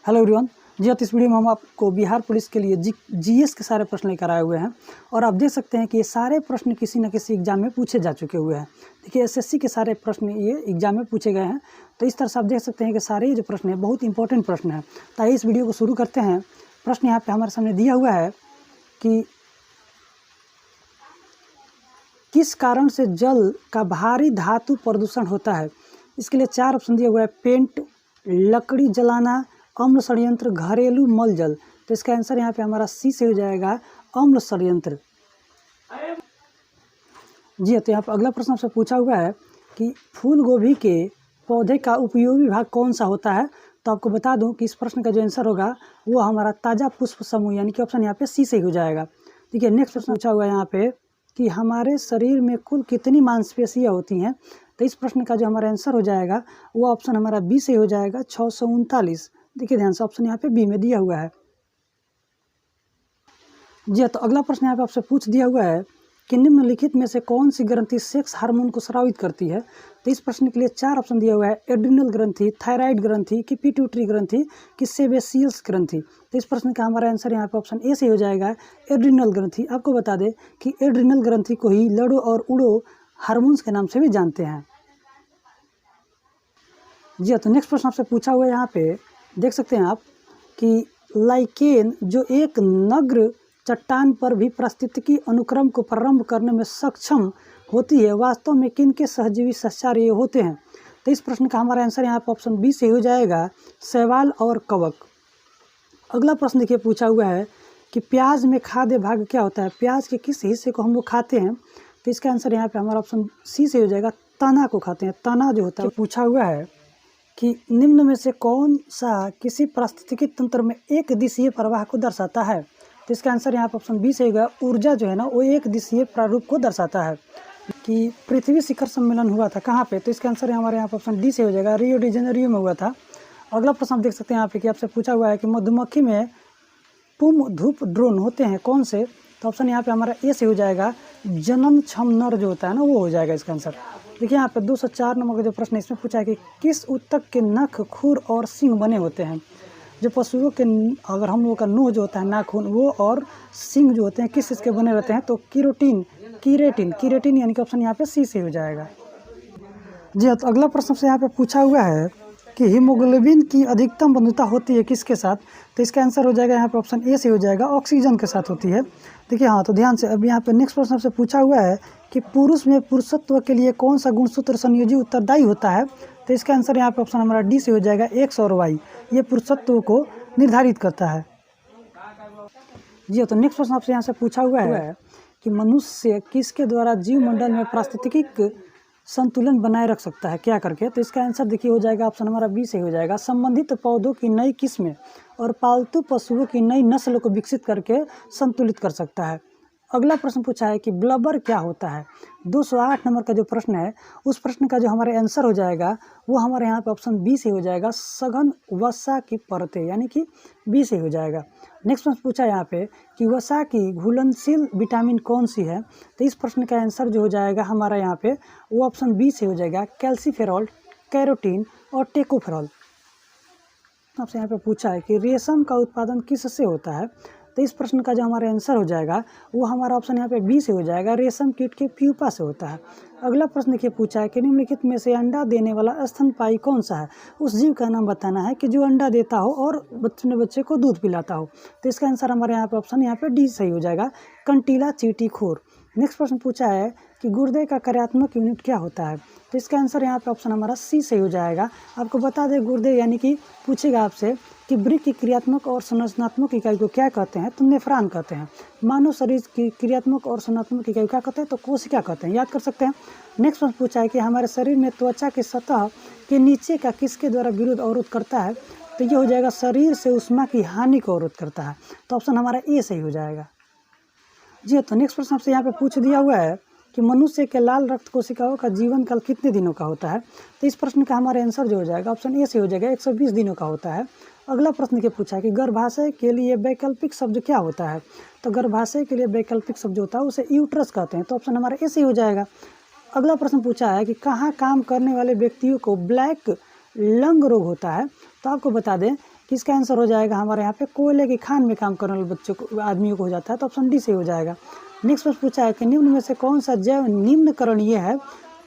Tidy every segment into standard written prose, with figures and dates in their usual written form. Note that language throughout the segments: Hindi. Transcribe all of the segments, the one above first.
Hello everyone. जी हाँ, तो इस वीडियो में हम आपको बिहार पुलिस के लिए जीएस के सारे प्रश्न लेकर आए हुए हैं और आप देख सकते हैं कि ये सारे प्रश्न किसी न किसी एग्जाम में पूछे जा चुके हुए हैं। देखिए एसएससी के सारे प्रश्न ये एग्जाम में पूछे गए हैं, तो इस तरह से आप देख सकते हैं कि सारे जो प्रश्न हैं बहुत इंपॉर्टेंट प्रश्न हैं। तो इस वीडियो को शुरू करते हैं। प्रश्न यहाँ पर हमारे सामने दिया हुआ है कि किस कारण से जल का भारी धातु प्रदूषण होता है। इसके लिए 4 ऑप्शन दिया हुआ है: पेंट, लकड़ी जलाना, अम्ल षड्यंत्र, घरेलू मल जल। तो इसका आंसर यहाँ पे हमारा सी से हो जाएगा, अम्ल षड्यंत्र। जी तो यहाँ पर अगला प्रश्न आपसे पूछा हुआ है कि फूल गोभी के पौधे का उपयोगी भाग कौन सा होता है। तो आपको बता दूं कि इस प्रश्न का जो आंसर होगा वो हमारा ताज़ा पुष्प समूह यानी कि ऑप्शन यहाँ पे सी से हो जाएगा। ठीक है, नेक्स्ट प्रश्न पूछा हुआ है यहाँ पे कि हमारे शरीर में कुल कितनी मांसपेशियाँ होती हैं। तो इस प्रश्न का जो हमारा आंसर हो जाएगा वो ऑप्शन हमारा बी से हो जाएगा, 639। देखिए ध्यान से, ऑप्शन यहाँ पे बी में दिया हुआ है। जी तो अगला प्रश्न यहाँ पे आपसे पूछ दिया हुआ है कि निम्नलिखित में से कौन सी ग्रंथि सेक्स हार्मोन को स्रावित करती है। तो इस प्रश्न के लिए 4 ऑप्शन दिया हुआ है: एड्रिनल ग्रंथि, थायराइड ग्रंथि, कि पिट्यूटरी ग्रंथि, कि सेबेसियस ग्रंथि। तो इस प्रश्न का हमारा आंसर यहाँ पे ऑप्शन ए से हो जाएगा, एड्रिनल ग्रंथि। आपको बता दें कि एड्रिनल ग्रंथि को ही लड़ो और उड़ो हार्मोन्स के नाम से भी जानते हैं। जी तो नेक्स्ट प्रश्न आपसे पूछा हुआ है, यहाँ पे देख सकते हैं आप कि लाइकेन जो एक नग्न चट्टान पर भी पारिस्थितिकी अनुक्रम को प्रारंभ करने में सक्षम होती है, वास्तव में किन के सहजीवी सस्याहारी होते हैं। तो इस प्रश्न का हमारा आंसर यहाँ पर ऑप्शन बी से हो जाएगा, शैवाल और कवक। अगला प्रश्न देखिए पूछा हुआ है कि प्याज में खाद्य भाग क्या होता है, प्याज के किस हिस्से को हम लोग खाते हैं। तो इसका आंसर यहाँ पे हमारा ऑप्शन सी से हो जाएगा, तना को खाते हैं। तना जो होता है पूछा हुआ है कि निम्न में से कौन सा किसी पारिस्थितिकी तंत्र में एक दिशीय प्रवाह को दर्शाता है। तो इसका आंसर यहाँ पर ऑप्शन बी से होगा, ऊर्जा जो है ना वो एक दिशीय प्रारूप को दर्शाता है। कि पृथ्वी शिखर सम्मेलन हुआ था कहाँ पे। तो इसका आंसर हमारे यहाँ पर ऑप्शन डी से हो जाएगा, रियो डी जेनेरियो में हुआ था। अगला प्रश्न आप देख सकते हैं यहाँ पे कि आपसे पूछा हुआ है कि मधुमक्खी में पुम धूप ड्रोन होते हैं कौन से। तो ऑप्शन यहाँ पे हमारा ए से हो जाएगा, जनन क्षम नर जो होता है ना वो हो जाएगा इसका आंसर। देखिए यहाँ पे 204 नंबर का जो प्रश्न है इसमें पूछा है कि किस ऊतक के नख, खुर और सींग बने होते हैं। जो पशुओं के अगर हम लोगों का नोह जो होता है, नाखून, वो और सींग जो होते हैं किस इसके बने रहते हैं। तो कीरेटिन यानी कि ऑप्शन यहाँ पे सी से हो जाएगा। जी तो अगला प्रश्न से यहाँ पे पूछा हुआ है कि हीमोग्लोबिन की अधिकतम बंधुता होती है किसके साथ। तो इसका आंसर हो जाएगा यहाँ पे ऑप्शन ए से हो जाएगा, ऑक्सीजन के साथ होती है। देखिए हाँ, तो ध्यान से अब यहाँ पे नेक्स्ट प्रश्न से पूछा हुआ है कि पुरुष में पुरुषत्व के लिए कौन सा गुणसूत्र संयोजी उत्तरदायी होता है। तो इसका आंसर यहाँ पे ऑप्शन हमारा डी से हो जाएगा, एक्स और वाई। ये पुरुषत्व को निर्धारित करता है। जी तो नेक्स्ट प्रश्न आपसे यहाँ से पूछा हुआ है कि मनुष्य किसके द्वारा जीवमंडल में पारिस्थितिक संतुलन बनाए रख सकता है, क्या करके। तो इसका आंसर देखिए हो जाएगा, ऑप्शन हमारा बी से हो जाएगा, संबंधित पौधों की नई किस्में और पालतू पशुओं की नई नस्ल को विकसित करके संतुलित कर सकता है। अगला प्रश्न पूछा है कि ब्लबर क्या होता है। 208 नंबर का जो प्रश्न है उस प्रश्न का जो हमारे आंसर हो जाएगा वो हमारे यहाँ पे ऑप्शन बी से हो जाएगा, सघन वसा की परतें, यानी कि बी से हो जाएगा। नेक्स्ट प्रश्न पूछा यहाँ पे कि वसा की घुलनशील विटामिन कौन सी है। तो इस प्रश्न का आंसर जो हो जाएगा हमारा यहाँ पे वो ऑप्शन बी से हो जाएगा, कैल्सीफेरॉल, कैरोटीन और टेकोफेरॉल। आपसे यहाँ पे पूछा है कि रेशम का उत्पादन किससे होता है। तो इस प्रश्न का जो हमारा आंसर हो जाएगा वो हमारा ऑप्शन यहाँ पे बी से हो जाएगा, रेशम कीट के प्यूपा से होता है। अगला प्रश्न देखिए पूछा है कि निम्नलिखित में से अंडा देने वाला स्तनपायी कौन सा है। उस जीव का नाम बताना है कि जो अंडा देता हो और बच्चे को दूध पिलाता हो। तो इसका आंसर हमारे यहाँ पे ऑप्शन यहाँ पे डी सही हो जाएगा, कंटीला चींटीखोर। नेक्स्ट प्रश्न पूछा है कि गुर्दे का कार्यात्मक यूनिट क्या होता है। तो इसका आंसर यहाँ पे ऑप्शन हमारा सी सही हो जाएगा। आपको बता दें गुर्दे यानी कि पूछेगा आपसे कि वृक्क की क्रियात्मक और संरचनात्मक इकाई को क्या कहते हैं। तो नेफ्रॉन कहते हैं। मानव शरीर की क्रियात्मक और संरचनात्मक इकाई क्या कहते हैं। तो कोशिका कहते हैं, याद कर सकते हैं। नेक्स्ट प्रश्न पूछा है कि हमारे शरीर में त्वचा की सतह के नीचे का किसके द्वारा विरोध अवरोध करता है। तो ये हो जाएगा, शरीर से उष्मा की हानि को अवरोध करता है। तो ऑप्शन हमारा ए सही हो जाएगा। जी तो नेक्स्ट प्रश्न आपसे यहाँ पे पूछ दिया हुआ है कि मनुष्य के लाल रक्त कोशिकाओं का जीवन काल कितने दिनों का होता है। तो इस प्रश्न का हमारा आंसर जो हो जाएगा ऑप्शन ए से हो जाएगा, 120 दिनों का होता है। अगला प्रश्न के पूछा है कि गर्भाशय के लिए वैकल्पिक शब्द क्या होता है। तो गर्भाशय के लिए वैकल्पिक शब्द होता है उसे यूट्रस कहते हैं। तो ऑप्शन हमारा ए से हो जाएगा। अगला प्रश्न पूछा है कि कहाँ काम करने वाले व्यक्तियों को ब्लैक लंग रोग होता है। तो आपको बता दें किसका आंसर हो जाएगा हमारे यहाँ पे कोयले की खान में काम करने वाले बच्चों को आदमियों को हो जाता है, तो ऑप्शन डी से हो जाएगा। नेक्स्ट प्रश्न पूछा है कि निम्न में से कौन सा जैव निम्नकरणीय है,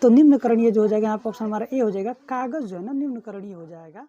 तो निम्नकरणीय जो हो जाएगा यहाँ पर ऑप्शन हमारा ए हो जाएगा, कागज जो है ना निम्नकरणीय हो जाएगा।